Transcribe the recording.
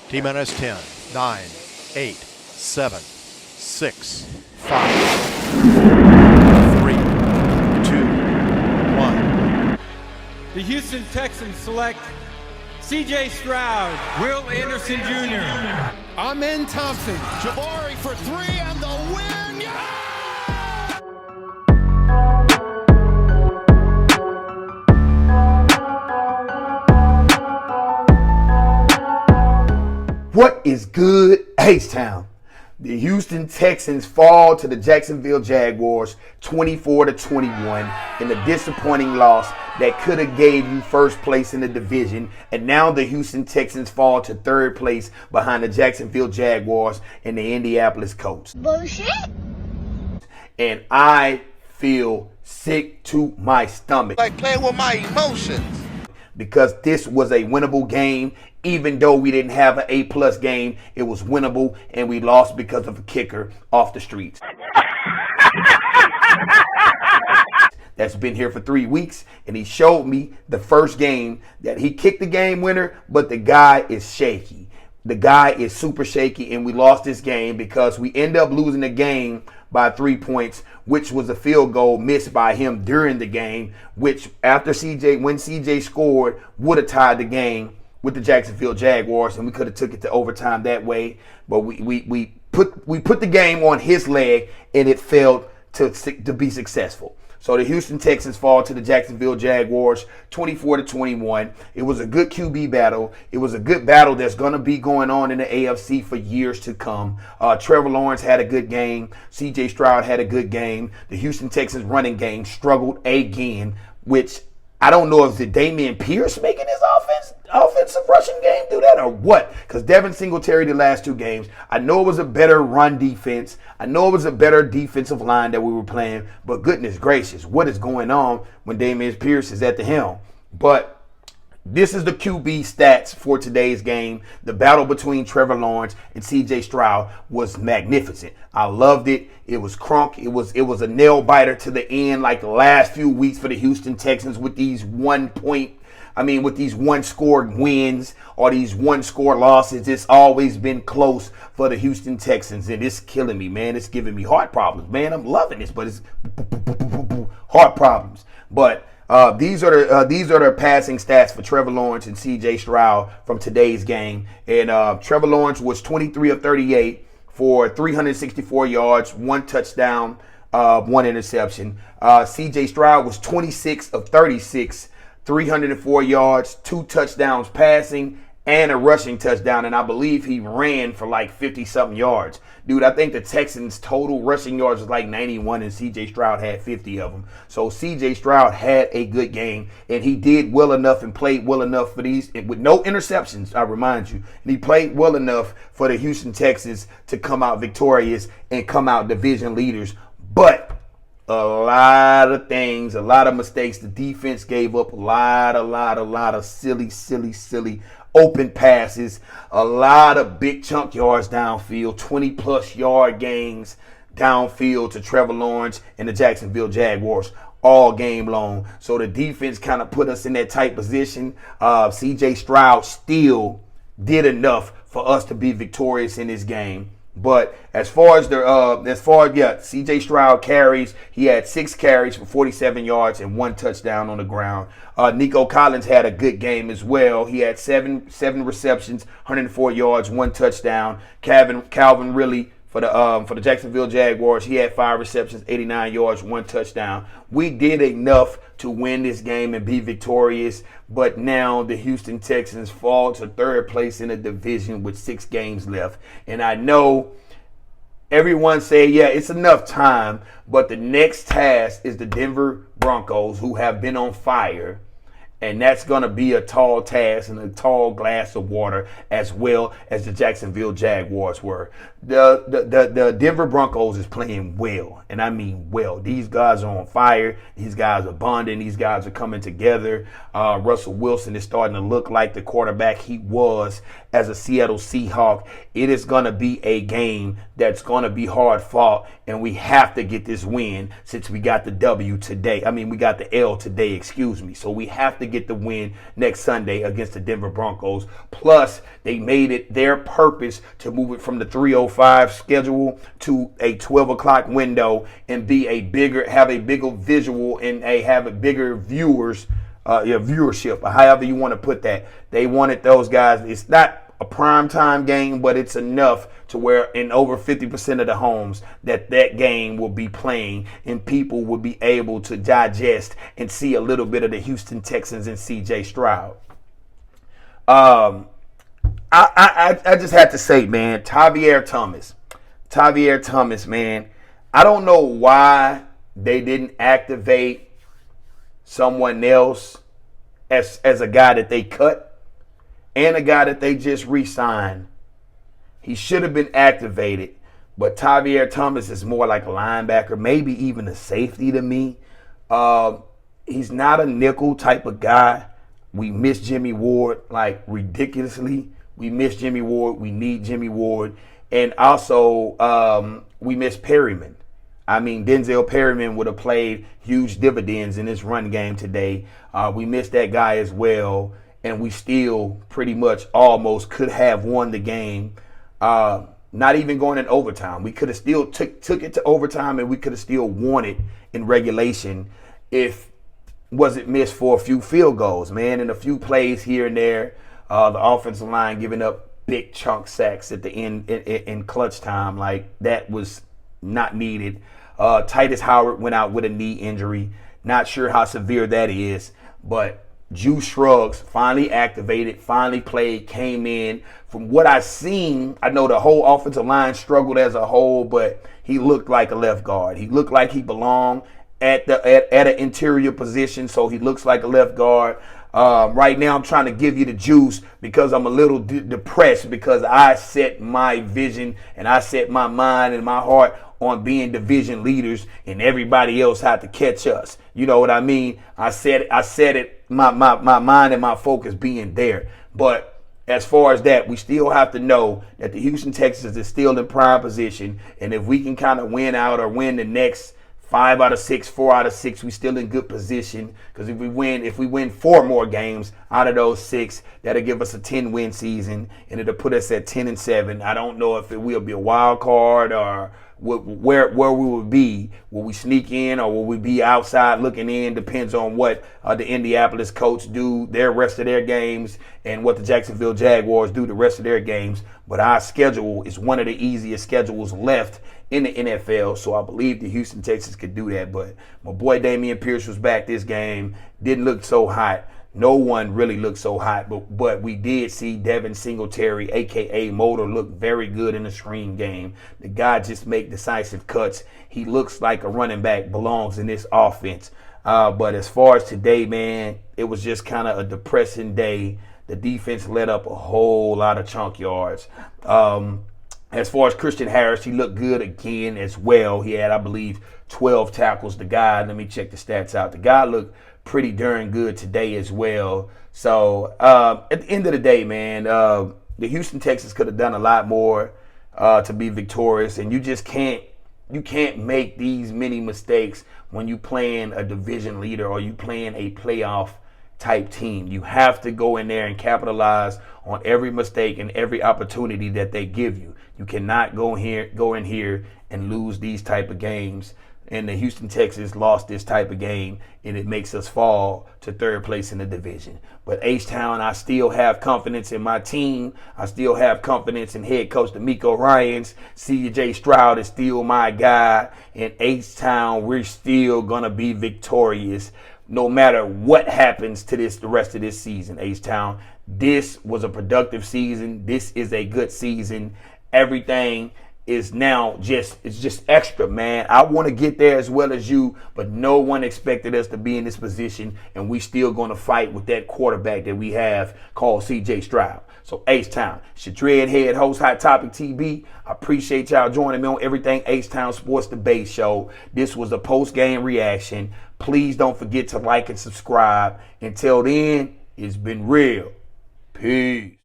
T-minus 10, 9, 8, 7, 6, 5, 3, 2, 1. The Houston Texans select C.J. Stroud, Will Anderson Jr., Amen Thompson, Jabari for three and the win. What is good, H-Town? The Houston Texans fall to the Jacksonville Jaguars 24-21 in a disappointing loss that could have gave you first place in the division. And now the Houston Texans fall to third place behind the Jacksonville Jaguars and the Indianapolis Colts. Bullshit. And I feel sick to my stomach. Like playing with my emotions. Because this was a winnable game. Even though we didn't have an A+ game, it was winnable, and we lost because of a kicker off the streets. That's been here for 3 weeks, and he showed me the first game that he kicked the game winner, but the guy is shaky. The guy is super shaky, and we lost this game because we end up losing the game by 3 points, which was a field goal missed by him during the game, which when CJ scored, would have tied the game with the Jacksonville Jaguars, and we could have took it to overtime that way. But we put the game on his leg, and it failed to be successful. So the Houston Texans fall to the Jacksonville Jaguars 24-21. It was a good QB battle. It was a good battle that's going to be going on in the AFC for years to come. Trevor Lawrence had a good game. C.J. Stroud had a good game. The Houston Texans running game struggled again, which I don't know if it's Damian Pierce making his offensive rushing game do that or what. Because Devin Singletary the last 2 games, I know it was a better run defense. I know it was a better defensive line that we were playing. But goodness gracious, what is going on when Damian Pierce is at the helm? But this is the QB stats for today's game. The battle between Trevor Lawrence and C.J. Stroud was magnificent. I loved it. It was crunk. It was a nail biter to the end, like the last few weeks for the Houston Texans with these with these one-score wins or these one-score losses. It's always been close for the Houston Texans, and it's killing me, man. It's giving me heart problems, man. I'm loving this, but it's heart problems. But these are the passing stats for Trevor Lawrence and C.J. Stroud from today's game. And Trevor Lawrence was 23 of 38 for 364 yards, 1 touchdown, 1 interception. C.J. Stroud was 26 of 36, 304 yards, 2 touchdowns passing, and a rushing touchdown. And I believe he ran for like 50-something yards. Dude, I think the Texans' total rushing yards was like 91, and C.J. Stroud had 50 of them. So C.J. Stroud had a good game, and he did well enough and played well enough for these, with no interceptions, I remind you. And he played well enough for the Houston Texans to come out victorious and come out division leaders. But a lot of things, a lot of mistakes. The defense gave up a lot of silly open passes, a lot of big chunk yards downfield, 20-plus yard gains downfield to Trevor Lawrence and the Jacksonville Jaguars all game long. So the defense kind of put us in that tight position. C.J. Stroud still did enough for us to be victorious in this game. But as far as C.J. Stroud carries, he had 6 carries for 47 yards and 1 touchdown on the ground. Nico Collins had a good game as well. He had seven receptions, 104 yards, 1 touchdown. Calvin Ridley for the Jacksonville Jaguars, he had 5 receptions, 89 yards, 1 touchdown. We did enough to win this game and be victorious, but now the Houston Texans fall to third place in the division with 6 games left. And I know everyone say, yeah, it's enough time, but the next task is the Denver Broncos, who have been on fire. And that's going to be a tall task and a tall glass of water, as well as the Jacksonville Jaguars were. The Denver Broncos is playing well, and I mean well. These guys are on fire. These guys are bonding. These guys are coming together. Russell Wilson is starting to look like the quarterback he was as a Seattle Seahawk. It is going to be a game that's going to be hard fought, and we have to get this win since we got the W today. We got the L today, excuse me. So we have to get the win next Sunday against the Denver Broncos. Plus, they made it their purpose to move it from the 3:05 schedule to a 12 o'clock window and have a bigger visual and have a bigger viewership, or however you want to put that. They wanted those guys. It's not a primetime game, but it's enough to where in over 50% of the homes that game will be playing and people will be able to digest and see a little bit of the Houston Texans and CJ Stroud. I just have to say, man, Tavierre Thomas, man, I don't know why they didn't activate someone else as a guy that they cut and a guy that they just re-signed. He should have been activated, but Tavierre Thomas is more like a linebacker, maybe even a safety to me. He's not a nickel type of guy. We miss Jimmy Ward like ridiculously. We miss Jimmy Ward. We need Jimmy Ward. And also, we miss Perryman. I mean, Denzel Perryman would have played huge dividends in this run game today. We missed that guy as well. And we still pretty much almost could have won the game. Not even going in overtime. We could have still took it to overtime, and we could have still won it in regulation if wasn't missed for a few field goals, man, and a few plays here and there. The offensive line giving up big chunk sacks at the end in clutch time. Like, that was not needed. Titus Howard went out with a knee injury. Not sure how severe that is, but Juice Shrugs finally activated, finally played, came in. From what I've seen, I know the whole offensive line struggled as a whole, but he looked like a left guard. He looked like he belonged at an interior position, so he looks like a left guard. Right now, I'm trying to give you the juice because I'm a little depressed because I set my vision and I set my mind and my heart on being division leaders, and everybody else had to catch us. You know what I mean? I said it, my mind and my focus being there. But as far as that, we still have to know that the Houston Texans is still in prime position, and if we can kind of win out or win the next 5 out of 6, 4 out of 6, we still in good position. Because if we win 4 more games out of those 6, that'll give us a 10-win season, and it'll put us at 10-7. I don't know if it will be a wild card or where we will be. Will we sneak in or will we be outside looking in? Depends on what the Indianapolis Colts do their rest of their games and what the Jacksonville Jaguars do the rest of their games. But our schedule is one of the easiest schedules left in the NFL, so I believe the Houston Texans could do that. But my boy Dameon Pierce was back this game. Didn't look so hot. No one really looked so hot, but we did see Devin Singletary, a.k.a. Motor, look very good in the screen game. The guy just make decisive cuts. He looks like a running back, belongs in this offense. But as far as today, man, it was just kind of a depressing day. The defense let up a whole lot of chunk yards. As far as Christian Harris, he looked good again as well. He had, I believe, 12 tackles. The guy, let me check the stats out. The guy looked pretty darn good today as well. So at the end of the day, man, the Houston Texans could have done a lot more to be victorious, and you just can't make these many mistakes when you playing a division leader or you playing a playoff type team. You have to go in there and capitalize on every mistake and every opportunity that they give you. You cannot go in here and lose these type of games. And the Houston Texans lost this type of game, and it makes us fall to 3rd place in the division. But H-Town, I still have confidence in my team. I still have confidence in head coach DeMeco Ryans. CJ Stroud is still my guy. And H-Town, we're still going to be victorious no matter what happens to the rest of this season, H-Town. This was a productive season. This is a good season. Everything is now it's just extra, man. I want to get there as well as you, but no one expected us to be in this position, and we still going to fight with that quarterback that we have called CJ Stroud. So H-Town, it's your Dreadhead host, Hot Topic TB. I appreciate y'all joining me on Everything H-Town Sports Debate Show. This was a post-game reaction. Please don't forget to like and subscribe. Until then, it's been real. Peace.